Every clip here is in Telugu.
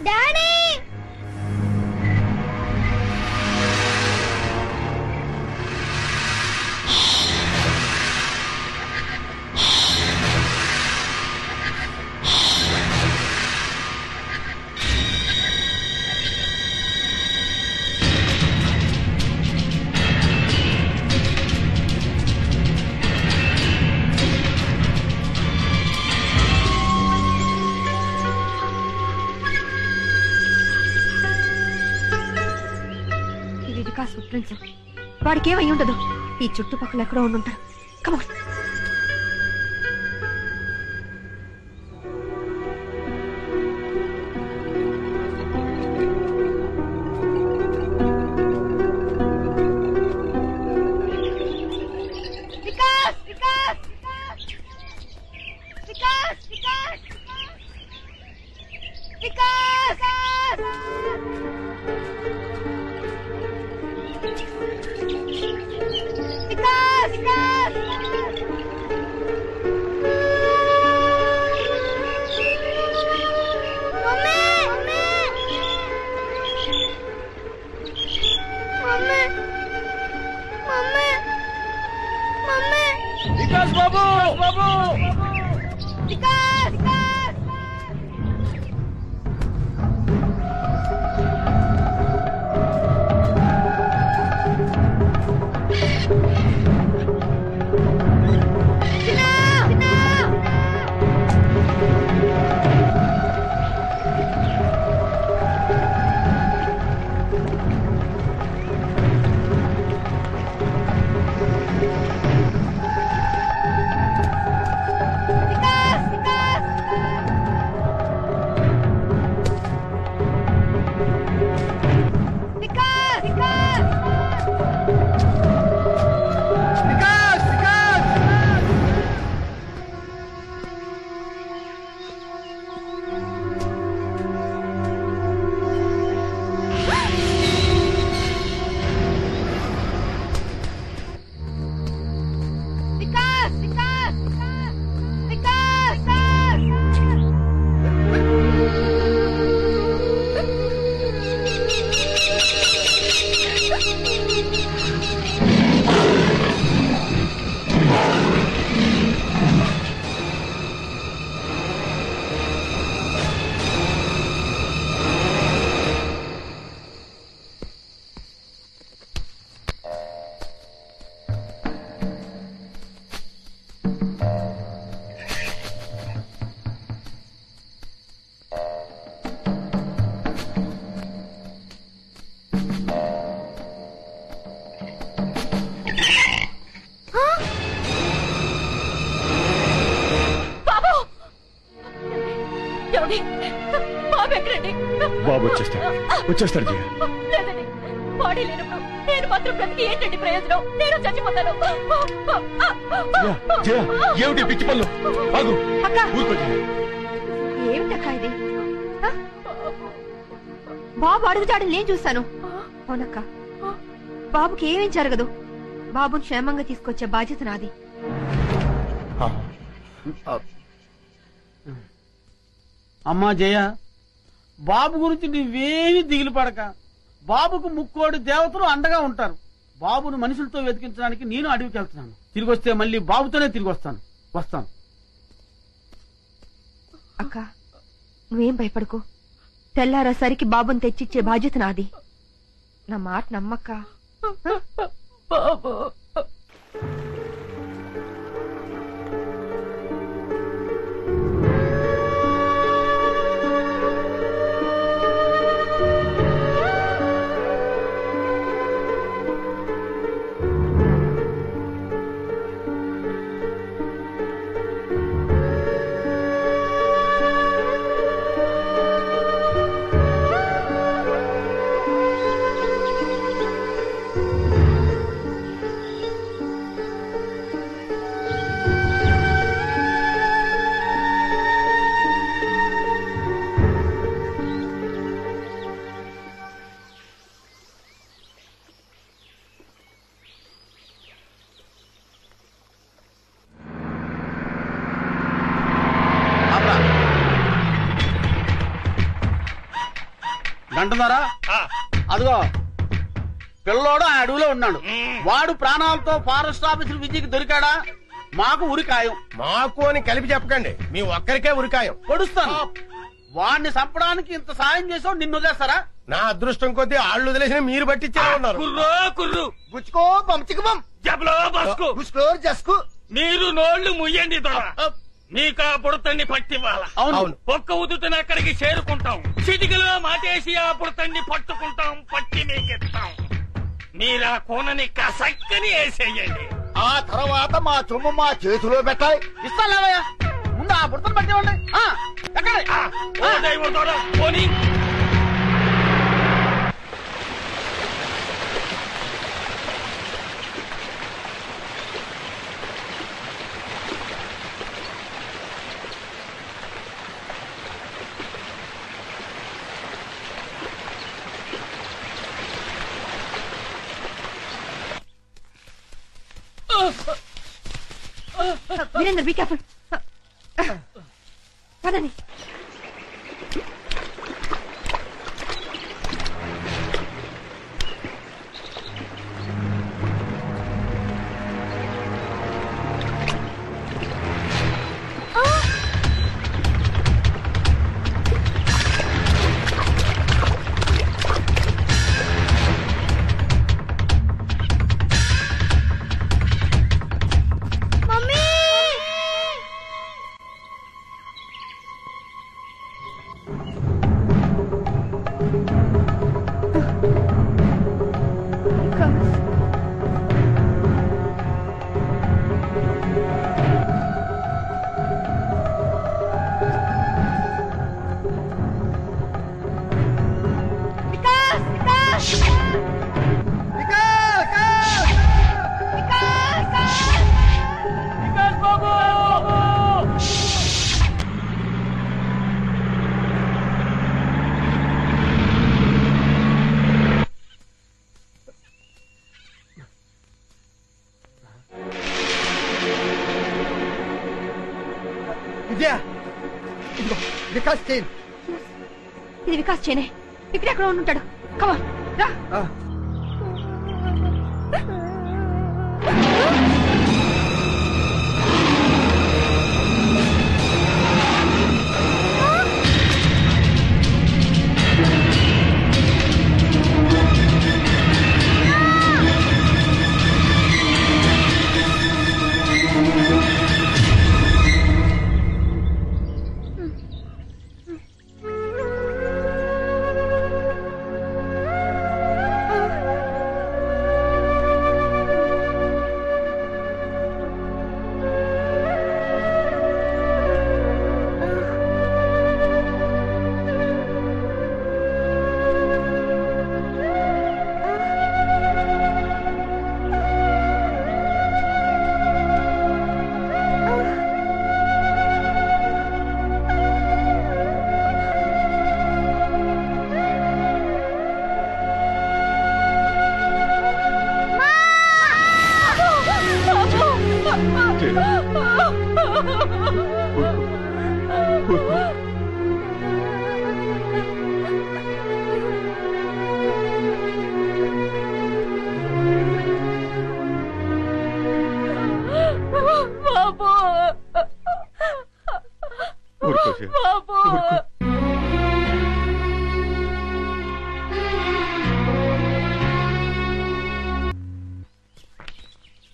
డాడీ వాడికి ఏమై ఉండదు. ఈ చుట్టుపక్కల ఎక్కడో ఉండుంటారు. కమాన్. బాబు వచ్చేస్తాడు. బాడీ లేనప్పుడు నేను మాత్రం బ్రతికి ఏంటండి ప్రయోజనం? నేను చచ్చిపోతాను. ఏమిటి పిచ్చి పనులు? ఏమిటక్కా ఇది? బాబు అడుగుతాడని నేను చూశాను. అవునక్క, బాబుకి ఏమేం జరగదు. బాబుని క్షేమంగా తీసుకొచ్చే బాధ్యత నాది. అమ్మా జయ, బాబు గురించి నువ్వేమీ దిగులు పడక. బాబుకు ముక్కోడి దేవతలు అండగా ఉంటారు. బాబును మనుషులతో వెతికించడానికి నేను అడవికి వెళ్తున్నాను. తిరిగి వస్తే మళ్ళీ బాబుతోనే తిరిగి వస్తాను. అక్క, నువ్వేం భయపడకు. తెల్లారేసరికి బాబుని తెచ్చిచ్చే బాధ్యత నాది. నా మాట నమ్మక్క. బాబు అంటున్నారా? అదిగో పిల్లోడు ఆ అడవిలో ఉన్నాడు. వాడు ప్రాణాలతో ఫారెస్ట్ ఆఫీసర్ విజయ్కి దొరికాడా మాకు ఉరికాయం. మాకు అని కలిపి చెప్పకండి, మీ ఒక్కరికే ఉరికాయం. పొడుస్తాను. వాడిని చంపడానికి ఇంత సాయం చేసావు, నిన్ను వదిలేస్తారా? నా అదృష్టం కొద్దీ ఆళ్ళు వదిలేసిన మీరు పట్టించేలా ఉన్నారు. గుచ్చుకో బంచికి బం జస్కు మీరు నోళ్లు ముయ్యండి దొర. నీకా పుడతాన్ని పట్టివ్వాల. అవును. ఒక్క ఉదుటన అక్కడికి చేరుకుంటాం. చిటికలో మాటేసి ఆ పుడతాన్ని పట్టుకుంటాం, పట్టి మీకిస్తాం. మీరా కోనని కసక్కని వేసేయండి. ఆ తర్వాత మా సొమ్ము మా చేతిలో పెట్టాలి. ఇస్తాను లేవయ్యా, ముందు ఆ బుడతను పట్టేవండి. ఎక్కడ ఓ దైవం దొర పోనీ. Virendra be careful. పదండి. విజయ ఇదిగో వికాస్ చైన్. ఇది వికాస్ చేనే. ఇక్కడ ఎక్కడ ఉంటాడు. కమా రా.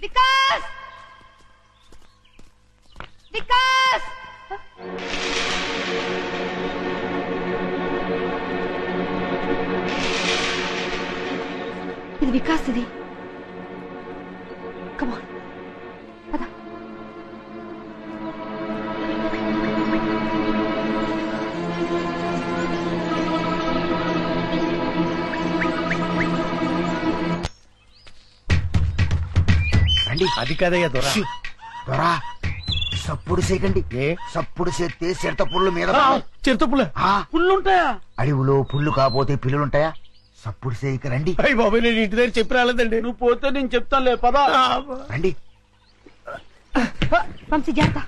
వికాస్ వికాస్ ఇది వికాస్. ఇది కమాన్ పద. అది కదయ్యా దొరా. దొరా సప్పుడు చేయకండి. సప్పుడు చేస్తే చిరత పుల్లు మీద చిరుతపుల పుల్లుంటాయా? అడవిలో పుల్లు కాపోతే పిల్లులుంటాయా? సప్పుడు చేయక రండి. అయ్యి బాబాయ్, నేను ఇంటి దగ్గర చెప్పి రాలేదండి. నువ్వు పోతే నేను చెప్తానులే, పదా. రండి. వంశీ జాగ్రత్త.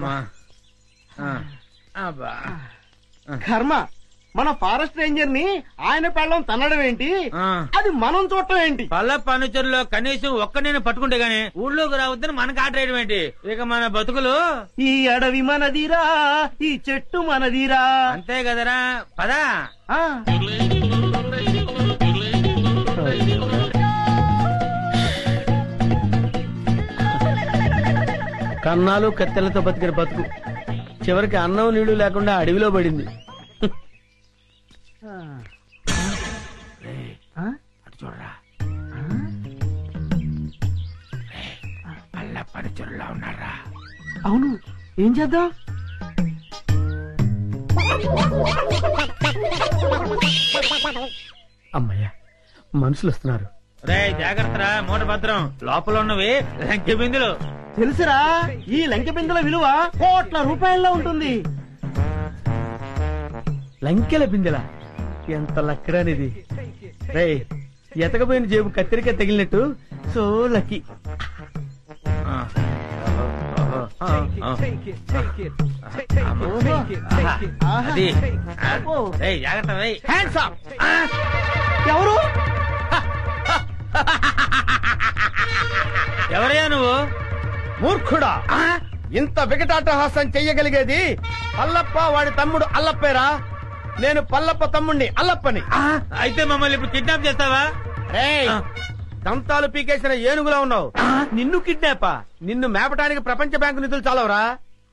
అమ్మా అబ్బా కర్మ మన ఫారెస్ట్ రేంజర్ ని ఆయన పెళ్ళం తన్నడం ఏంటి, అది మనం చూడటం ఏంటి? పల్ల పనుచరులో కనీసం ఒక్క నేను పట్టుకుంటే గానీ ఊళ్ళోకి రావద్దని మనకు ఆటేయడం ఏంటి? ఇక మన బతుకులు ఈ అడవి మనదిరా, ఈ చెట్టు మనదిరా. అంతే కదరా, పదా. కన్నాలు కత్తెలతో బతికిన బతుకు చివరికి అన్నం నీళ్లు లేకుండా అడవిలో పడింది. అటు చూడరా, పల్ల పనుచరులా ఉన్నారా? అవును, ఏం చేద్దాం? అమ్మయ్యా, మనుషులు వస్తున్నారు. రే జాగ్రత్తరా, మూట భద్రం. లోపల ఉన్నవి లంకె బిందులు. తెలుసురా, ఈ లంకె బిందెల విలువ కోట్ల రూపాయల్లో ఉంటుంది. లంకెల బిందెల ఎంత లక్కడానిది. రే, ఎతకపోయిన జేబు కత్తిరిక తగిలినట్టు సో లక్కీ. అది జాగ్రత్త. Hands up. ఎవరు? ఎవరయ్యా నువ్వు? మూర్ఖుడా, ఇంత వికటాటహాసం చెయ్యగలిగేది పల్లప్ప వాడి తమ్ముడు అల్లప్పేరా. నేను పల్లప్ప తమ్ముణ్ణి అల్లప్పని. అయితే మమ్మల్ని ఇప్పుడు కిడ్నాప్ చేస్తావా? రేయ్, దంతాలు పీకేసిన ఏనుగులా ఉన్నావు. నిన్ను కిడ్నాపా? నిన్ను మేపటానికి ప్రపంచ బ్యాంకు నిధులు చాలవరా?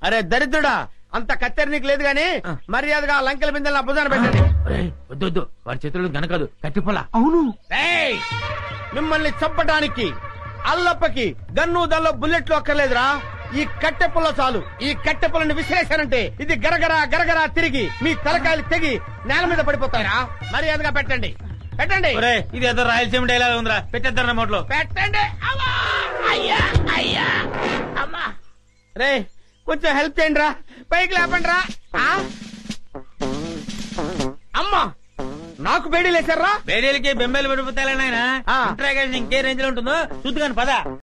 అరే దరిద్రుడా, అంత కత్తెర నీకు లేదు గాని మర్యాదగా లంకెల బిందెల భుజాన పెట్టండి. వద్దు, వాడి చేతులు గనకదు, కట్టిపోలా. అవును. రేయ్, మిమ్మల్ని చంపటానికి అల్లప్పకి గన్ను దల్లో బుల్లెట్లు అక్కర్లేదురా. ఈ కట్టెపుల్ల చాలు. ఈ కట్టెపుల్లని విసిరేశారంటే ఇది గరగరా గరగరా తిరిగి మీ తలకాయలు తెగి నేల మీద పడిపోతారా. మర్యాదగా పెట్టండి, పెట్టండి. ఇది ఏదో రాయలసీమ డైలాగ్ ఉందిరా, పెట్టేద్దరు నోట్లో. పెట్టండి. అయ్యా అయ్యా అమ్మా. రే, కొంచెం హెల్ప్ చేయండి రా, పైకి లేపండి రా. అమ్మా, నాకు బేడీలు వేశారా? బేడీలకి బెంబేలు పడిపోతాయి నాయన. ఇంట్రాగేషన్ ఇంకే రేంజ్ లో ఉంటుందో చూద్దుగాని పద.